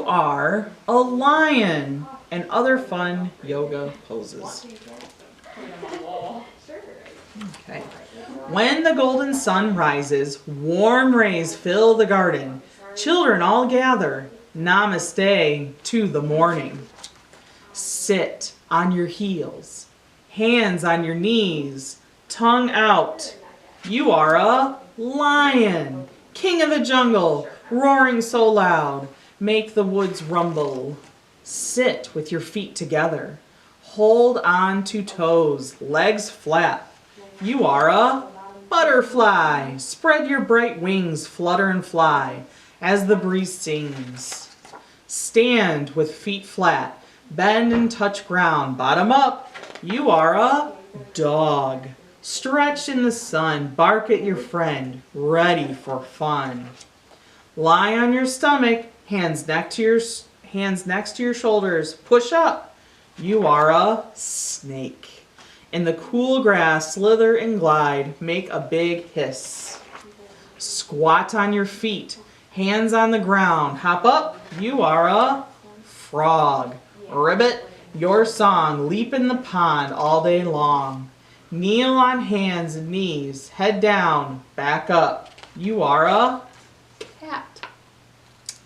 are a lion, and other fun yoga poses. Okay. When the golden sun rises, warm rays fill the garden. Children all gather. Namaste to the morning. Sit on your heels, hands on your knees, tongue out. You are a lion, king of the jungle, roaring so loud, make the woods rumble. Sit with your feet together, hold on to toes, legs flat. You are a butterfly, spread your bright wings, flutter and fly as the breeze sings. Stand with feet flat, bend and touch ground, bottom up. You are a dog. Stretch in the sun, bark at your friend, ready for fun. Lie on your stomach, hands next to your shoulders, push up. You are a snake. In the cool grass, slither and glide, make a big hiss. Squat on your feet, hands on the ground, hop up. You are a frog. Ribbit your song, leap in the pond all day long. Kneel on hands and knees, head down, back up. You are a cat.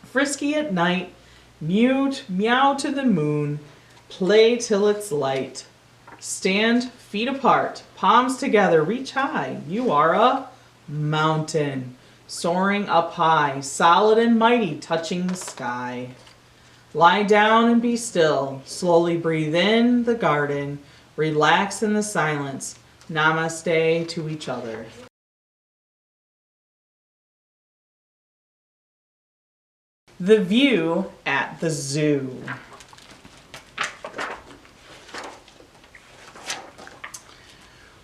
Frisky at night, mute, meow to the moon, play till it's light. Stand feet apart, palms together, reach high. You are a mountain, soaring up high, solid and mighty, touching the sky. Lie down and be still, slowly breathe in the garden, relax in the silence. Namaste to each other. The view at the zoo.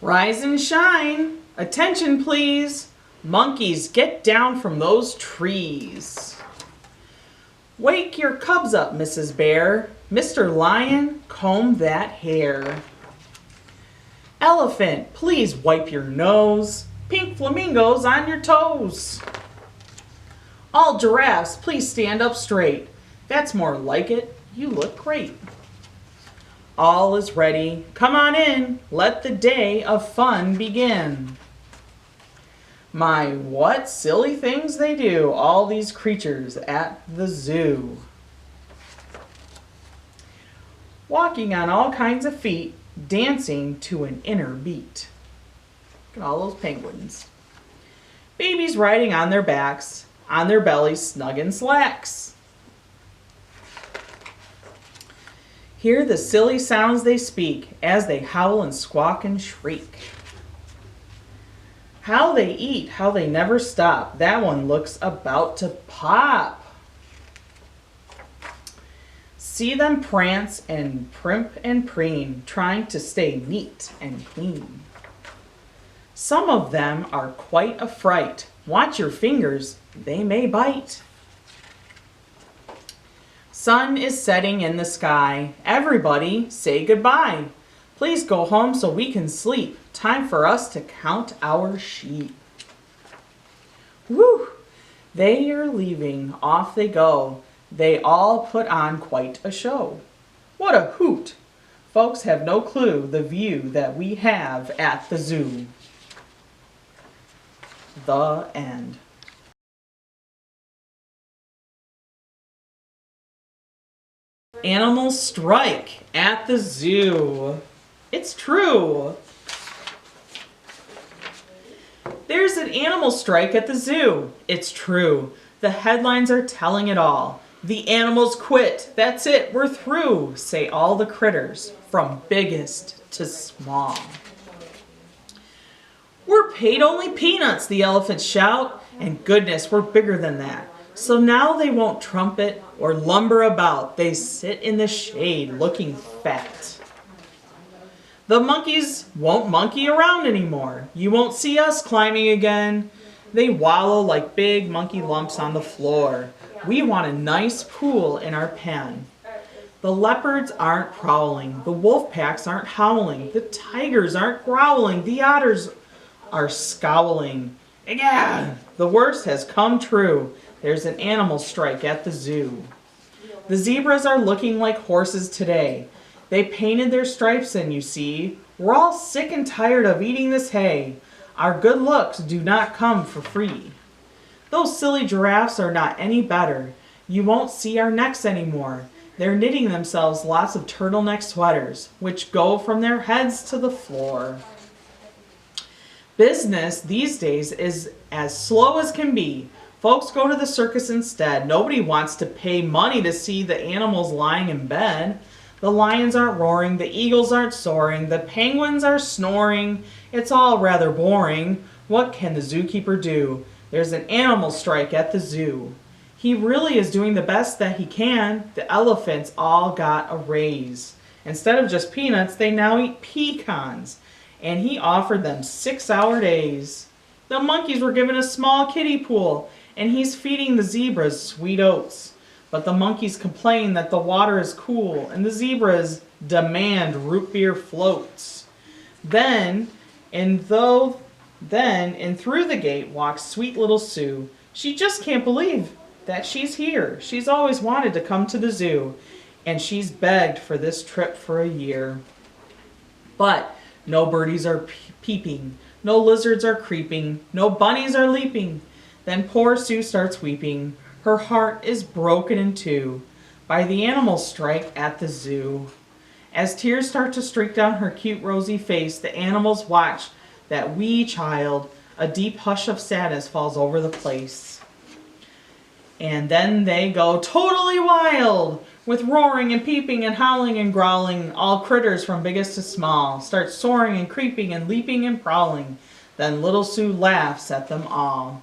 Rise and shine. Attention, please. Monkeys, get down from those trees. Wake your cubs up, Mrs. Bear. Mr. Lion, comb that hair. Elephant, please wipe your nose. Pink flamingos on your toes. All giraffes, please stand up straight. That's more like it. You look great. All is ready. Come on in. Let the day of fun begin. My, what silly things they do, all these creatures at the zoo. Walking on all kinds of feet, dancing to an inner beat. Look at all those penguins. Babies riding on their backs, on their bellies snug in slacks. Hear the silly sounds they speak as they howl and squawk and shriek. How they eat, how they never stop. That one looks about to pop. See them prance and primp and preen, trying to stay neat and clean. Some of them are quite a fright. Watch your fingers, they may bite. Sun is setting in the sky. Everybody say goodbye. Please go home so we can sleep. Time for us to count our sheep. Woo! They are leaving. Off they go. They all put on quite a show. What a hoot! Folks have no clue the view that we have at the zoo. The end. Animals strike at the zoo. It's true. There's an animal strike at the zoo. It's true. The headlines are telling it all. The animals quit. That's it. We're through, say all the critters, from biggest to small. We're paid only peanuts, the elephants shout. And goodness, we're bigger than that. So now they won't trumpet or lumber about. They sit in the shade looking fat. The monkeys won't monkey around anymore. You won't see us climbing again. They wallow like big monkey lumps on the floor. We want a nice pool in our pen. The leopards aren't prowling. The wolf packs aren't howling. The tigers aren't growling. The otters are scowling. Yeah, the worst has come true. There's an animal strike at the zoo. The zebras are looking like horses today. They painted their stripes in, you see. We're all sick and tired of eating this hay. Our good looks do not come for free. Those silly giraffes are not any better. You won't see our necks anymore. They're knitting themselves lots of turtleneck sweaters, which go from their heads to the floor. Business these days is as slow as can be. Folks go to the circus instead. Nobody wants to pay money to see the animals lying in bed. The lions aren't roaring, the eagles aren't soaring, the penguins are snoring. It's all rather boring. What can the zookeeper do? There's an animal strike at the zoo. He really is doing the best that he can. The elephants all got a raise. Instead of just peanuts, they now eat pecans. And he offered them 6-hour days. The monkeys were given a small kiddie pool, and he's feeding the zebras sweet oats. But the monkeys complain that the water is cool, and the zebras demand root beer floats. Then and through the gate walks sweet little Sue. She just can't believe that she's here. She's always wanted to come to the zoo, and she's begged for this trip for a year. But no birdies are peeping, no lizards are creeping, no bunnies are leaping. Then poor Sue starts weeping. Her heart is broken in two by the animal strike at the zoo. As tears start to streak down her cute rosy face, the animals watch that wee child. A deep hush of sadness falls over the place. And then they go totally wild, with roaring and peeping and howling and growling. All critters from biggest to small start soaring and creeping and leaping and prowling. Then little Sue laughs at them all.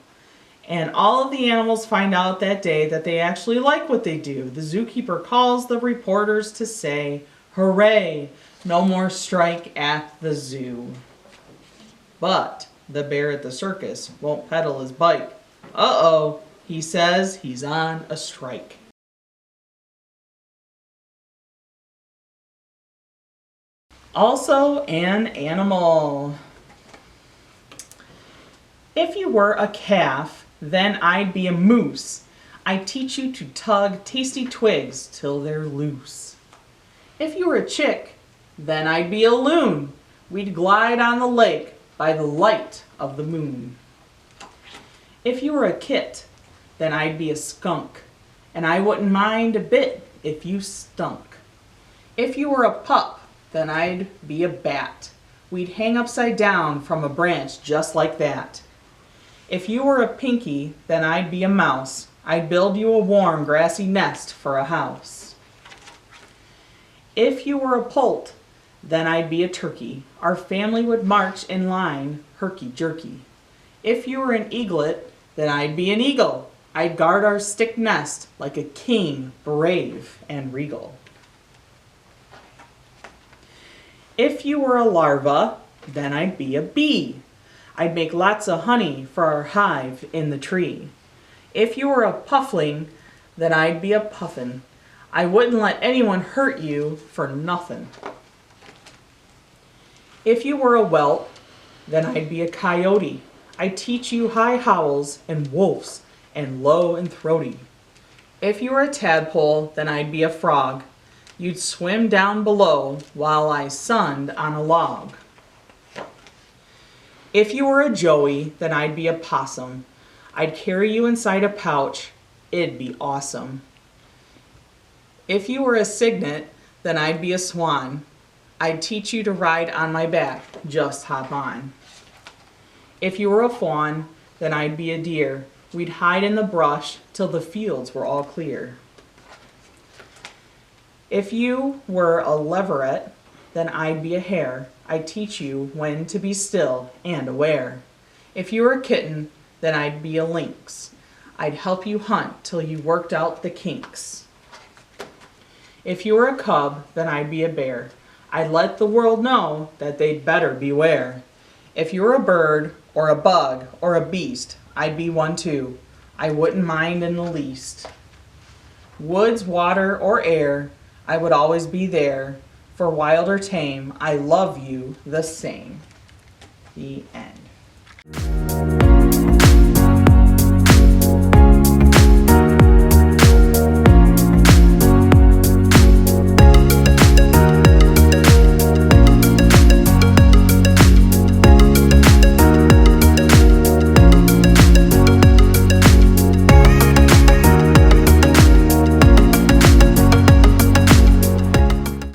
And all of the animals find out that day that they actually like what they do. The zookeeper calls the reporters to say, "Hooray! No more strike at the zoo." But the bear at the circus won't pedal his bike. Uh-oh, he says he's on a strike. Also an animal. If you were a calf, then I'd be a moose. I'd teach you to tug tasty twigs till they're loose. If you were a chick, then I'd be a loon. We'd glide on the lake by the light of the moon. If you were a kit, then I'd be a skunk, and I wouldn't mind a bit if you stunk. If you were a pup, then I'd be a bat. We'd hang upside down from a branch just like that. If you were a pinky, then I'd be a mouse. I'd build you a warm grassy nest for a house. If you were a poult, then I'd be a turkey. Our family would march in line, herky-jerky. If you were an eaglet, then I'd be an eagle. I'd guard our stick nest like a king, brave and regal. If you were a larva, then I'd be a bee. I'd make lots of honey for our hive in the tree. If you were a puffling, then I'd be a puffin. I wouldn't let anyone hurt you for nothing. If you were a whelp, then I'd be a coyote. I'd teach you high howls and wolves and low and throaty. If you were a tadpole, then I'd be a frog. You'd swim down below while I sunned on a log. If you were a joey, then I'd be a possum. I'd carry you inside a pouch. It'd be awesome. If you were a cygnet, then I'd be a swan. I'd teach you to ride on my back. Just hop on. If you were a fawn, then I'd be a deer. We'd hide in the brush till the fields were all clear. If you were a leveret, then I'd be a hare. I'd teach you when to be still and aware. If you were a kitten, then I'd be a lynx. I'd help you hunt till you worked out the kinks. If you were a cub, then I'd be a bear. I'd let the world know that they'd better beware. If you were a bird or a bug or a beast, I'd be one too. I wouldn't mind in the least. Woods, water, or air, I would always be there. For wild or tame, I love you the same. The end.